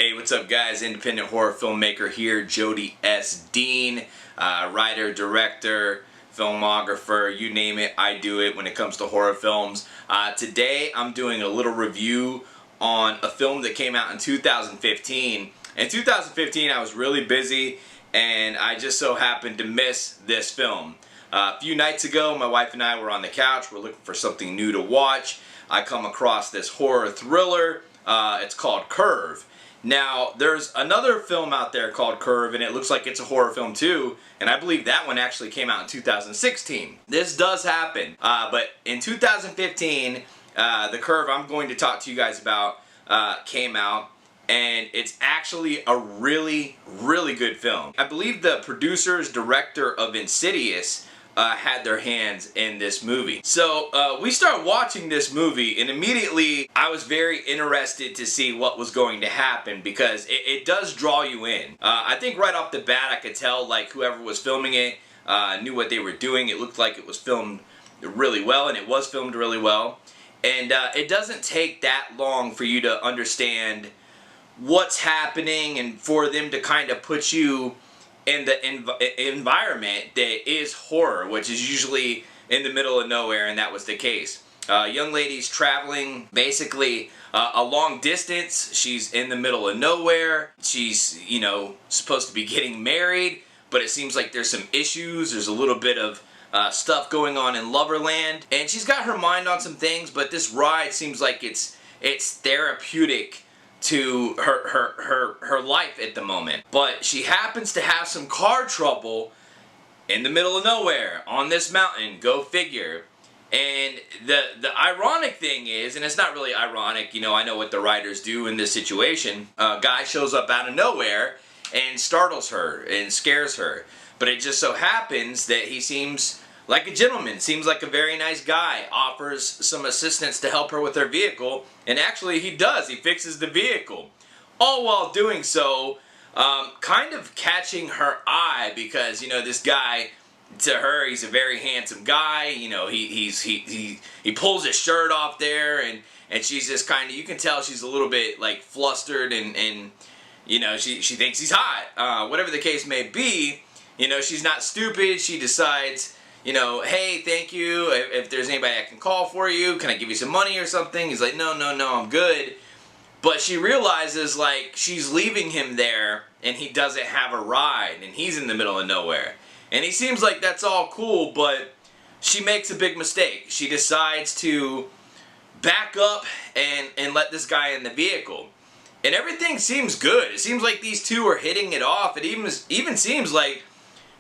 Hey, what's up guys? Independent horror filmmaker here, Jody S. Dean, writer, director, filmographer, you name it, I do it when it comes to horror films. Today I'm doing a little review on a film that came out in 2015. In 2015 I was really busy and I just so happened to miss this film. A few nights ago my wife and I were on the couch, we're looking for something new to watch. I come across this horror thriller, it's called Curve. Now, there's another film out there called Curve, and it looks like it's a horror film too, and I believe that one actually came out in 2016. This does happen, but in 2015, the Curve I'm going to talk to you guys about came out, and it's actually a really, really good film. I believe the producers, director of Insidious had their hands in this movie. So we start watching this movie and immediately I was very interested to see what was going to happen because it does draw you in. I think right off the bat I could tell like whoever was filming it knew what they were doing. It looked like it was filmed really well, and it was filmed really well. And it doesn't take that long for you to understand what's happening and for them to kind of put you in the environment that is horror, which is usually in the middle of nowhere, and that was the case. Young lady's traveling basically a long distance. She's in the middle of nowhere. She's, you know, supposed to be getting married, but it seems like there's some issues. There's a little bit of stuff going on in Loverland, and she's got her mind on some things, but this ride seems like it's therapeutic to her life at the moment. But she happens to have some car trouble in the middle of nowhere on this mountain, go figure. And the ironic thing is, and it's not really ironic, you know, I know what the writers do in this situation. A guy shows up out of nowhere and startles her and scares her. But it just so happens that he seems like a gentleman, seems like a very nice guy, offers some assistance to help her with her vehicle, and actually he does, he fixes the vehicle. All while doing so, kind of catching her eye because, you know, this guy, to her, he's a very handsome guy, you know, he pulls his shirt off there, and she's just kind of, you can tell she's a little bit like flustered and you know, she thinks he's hot. Whatever the case may be, you know, she's not stupid, she decides, you know, hey, thank you, if there's anybody I can call for you, can I give you some money or something? He's like, no, I'm good. But she realizes, like, she's leaving him there, and he doesn't have a ride, and he's in the middle of nowhere. And he seems like that's all cool, but she makes a big mistake. She decides to back up and let this guy in the vehicle. And everything seems good. It seems like these two are hitting it off. It even seems like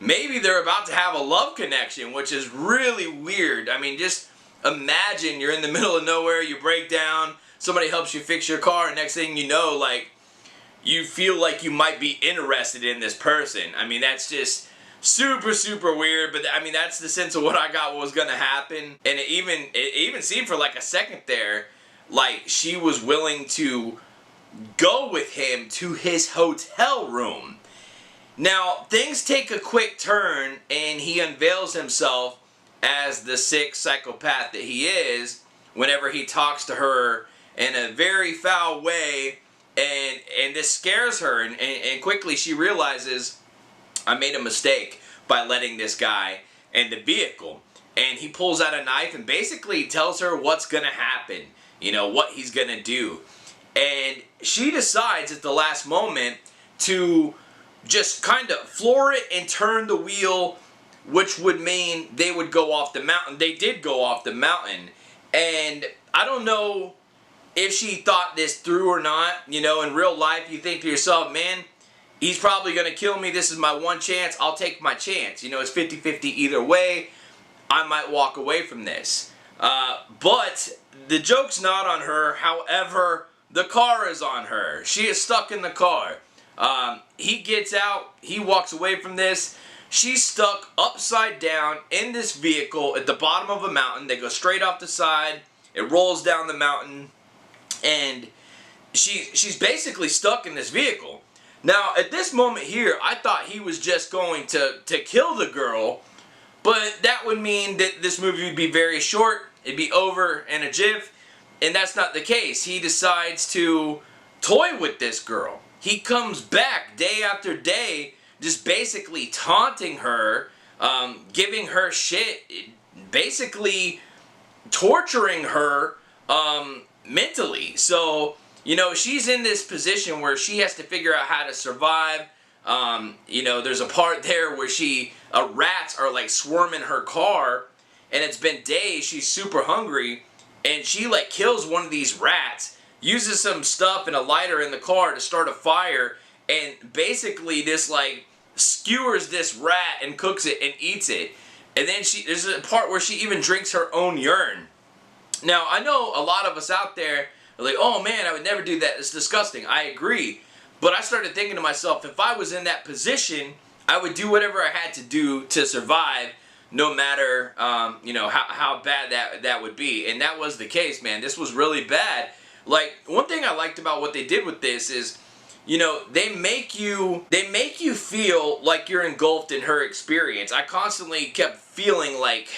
maybe they're about to have a love connection, which is really weird. I mean, just imagine you're in the middle of nowhere, you break down, somebody helps you fix your car, and next thing you know, like, you feel like you might be interested in this person. I mean, that's just super, super weird, but I mean, that's the sense of what I got was gonna happen. And it even seemed for like a second there, like she was willing to go with him to his hotel room. Now, things take a quick turn, and he unveils himself as the sick psychopath that he is whenever he talks to her in a very foul way, and this scares her, and quickly she realizes, I made a mistake by letting this guy in the vehicle. And he pulls out a knife and basically tells her what's gonna happen, you know, what he's gonna do. And she decides at the last moment to just kind of floor it and turn the wheel, which would mean they would go off the mountain. They did go off the mountain, and I don't know if she thought this through or not. You know, in real life you think to yourself, man, he's probably gonna kill me, this is my one chance, I'll take my chance. You know, it's 50-50 either way, I might walk away from this. But the joke's not on her, however, the car is on her. She is stuck in the car. He gets out, he walks away from this. She's stuck upside down in this vehicle at the bottom of a mountain. They go straight off the side, it rolls down the mountain, and she's basically stuck in this vehicle. Now, at this moment here, I thought he was just going to kill the girl, but that would mean that this movie would be very short, it'd be over in a jiff, and that's not the case. He decides to toy with this girl. he comes back day after day, just basically taunting her, giving her shit, basically torturing her mentally. So, you know, she's in this position where she has to figure out how to survive. You know, there's a part there where rats are like swarming her car, and it's been days, she's super hungry, and she like kills one of these rats, uses some stuff and a lighter in the car to start a fire, and basically this like skewers this rat and cooks it and eats it. And then there's a part where she even drinks her own urine. Now, I know a lot of us out there are like, oh man, I would never do that, it's disgusting. I agree. But I started thinking to myself, if I was in that position, I would do whatever I had to do to survive, no matter you know, how bad that would be. And that was the case, man. This was really bad. Like, one thing I liked about what they did with this is, you know, they make you feel like you're engulfed in her experience. I constantly kept feeling like,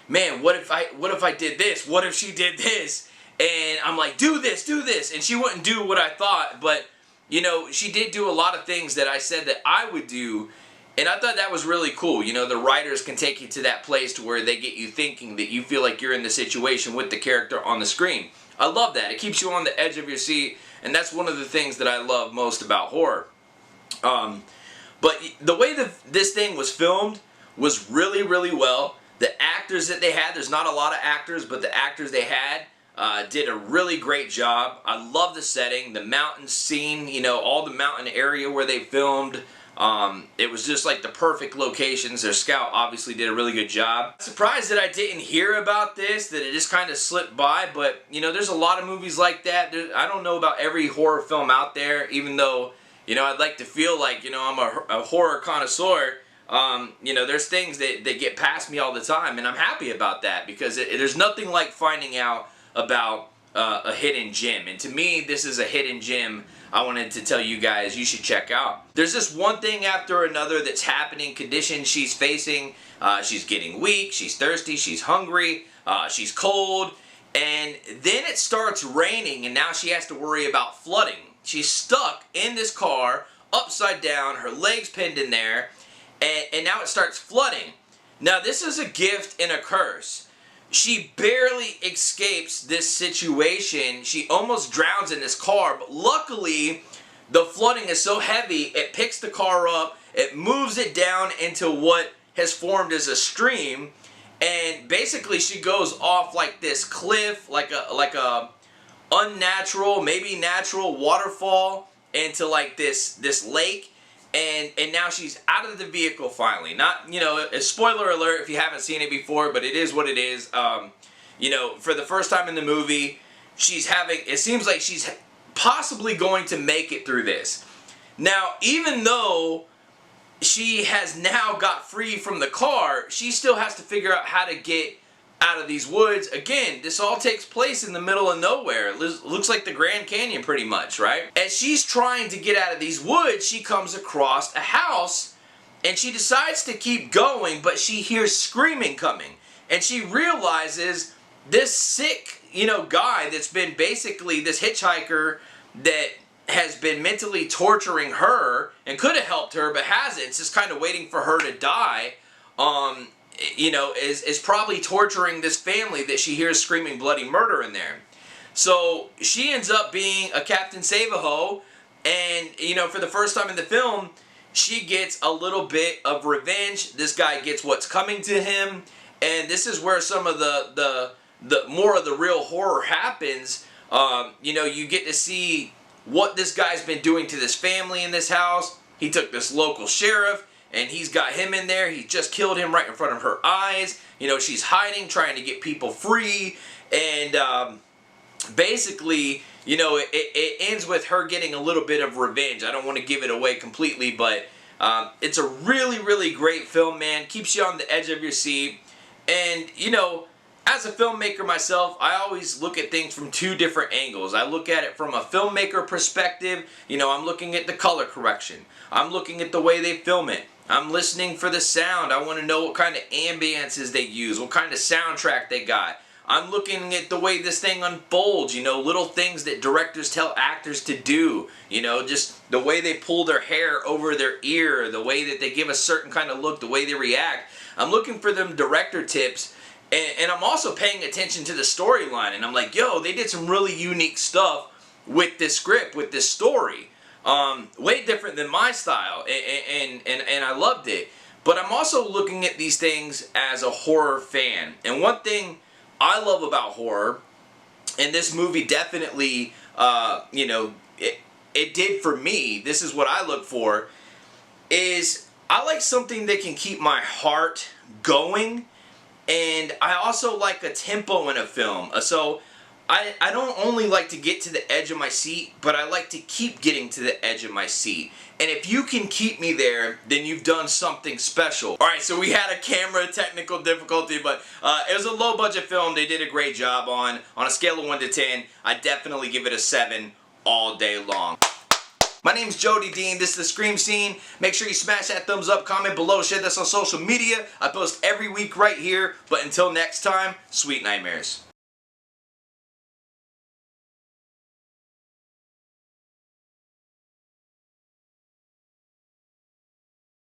man, what if I did this? What if she did this? And I'm like, do this, and she wouldn't do what I thought, but you know, she did do a lot of things that I said that I would do, and I thought that was really cool. You know, the writers can take you to that place to where they get you thinking that you feel like you're in the situation with the character on the screen. I love that. It keeps you on the edge of your seat, and that's one of the things that I love most about horror. But the way that this thing was filmed was really, really well. The actors that they had, there's not a lot of actors, but the actors they had did a really great job. I love the setting, the mountain scene, you know, all the mountain area where they filmed. It was just like the perfect locations. Their scout obviously did a really good job. I'm surprised that I didn't hear about this, that it just kind of slipped by, but you know, there's a lot of movies like that. I don't know about every horror film out there, even though, you know, I'd like to feel like, you know, I'm a horror connoisseur. You know, there's things that get past me all the time, and I'm happy about that, because there's nothing like finding out about a hidden gem. And to me, this is a hidden gem I wanted to tell you guys you should check out. There's just one thing after another that's happening, conditions she's facing. She's getting weak, she's thirsty, she's hungry, she's cold, and then it starts raining, and now she has to worry about flooding. She's stuck in this car, upside down, her legs pinned in there, and now it starts flooding. Now this is a gift and a curse. She barely escapes this situation. She almost drowns in this car, but luckily the flooding is so heavy, it picks the car up, it moves it down into what has formed as a stream, and basically she goes off like this cliff, like a unnatural, maybe natural waterfall into like this lake. And now she's out of the vehicle finally. Not, you know, a spoiler alert if you haven't seen it before, but it is what it is. You know, for the first time in the movie, it seems like she's possibly going to make it through this. Now, even though she has now got free from the car, she still has to figure out how to get out of these woods. Again, this all takes place in the middle of nowhere. It looks like the Grand Canyon pretty much, right? As she's trying to get out of these woods, she comes across a house, and she decides to keep going, but she hears screaming coming. And she realizes this sick, you know, guy that's been basically this hitchhiker that has been mentally torturing her and could have helped her but hasn't. It's just kind of waiting for her to die. You know, is probably torturing this family that she hears screaming bloody murder in there. So she ends up being a Captain Save-A-Ho, and you know, for the first time in the film, she gets a little bit of revenge. This guy gets what's coming to him, and this is where some of the more of the real horror happens. You know, you get to see what this guy's been doing to this family in this house. He took this local sheriff, and he's got him in there. He just killed him right in front of her eyes. You know, she's hiding, trying to get people free. And basically, you know, it ends with her getting a little bit of revenge. I don't want to give it away completely, but it's a really, really great film, man. Keeps you on the edge of your seat. And, you know, as a filmmaker myself, I always look at things from two different angles. I look at it from a filmmaker perspective. You know, I'm looking at the color correction. I'm looking at the way they film it. I'm listening for the sound. I want to know what kind of ambiances they use, what kind of soundtrack they got. I'm looking at the way this thing unfolds, you know, little things that directors tell actors to do, you know, just the way they pull their hair over their ear, the way that they give a certain kind of look, the way they react. I'm looking for them director tips, and I'm also paying attention to the storyline, and I'm like, yo, they did some really unique stuff with this script, with this story. Way different than my style, and I loved it. But I'm also looking at these things as a horror fan. And one thing I love about horror, and this movie definitely, it did for me, this is what I look for, is I like something that can keep my heart going, and I also like a tempo in a film. So I don't only like to get to the edge of my seat, but I like to keep getting to the edge of my seat. And if you can keep me there, then you've done something special. Alright, so we had a camera technical difficulty, but it was a low budget film they did a great job on. On a scale of 1 to 10, I definitely give it a 7 all day long. My name's Jody Dean, this is The Scream Scene. Make sure you smash that thumbs up, comment below, share this on social media. I post every week right here, but until next time, sweet nightmares.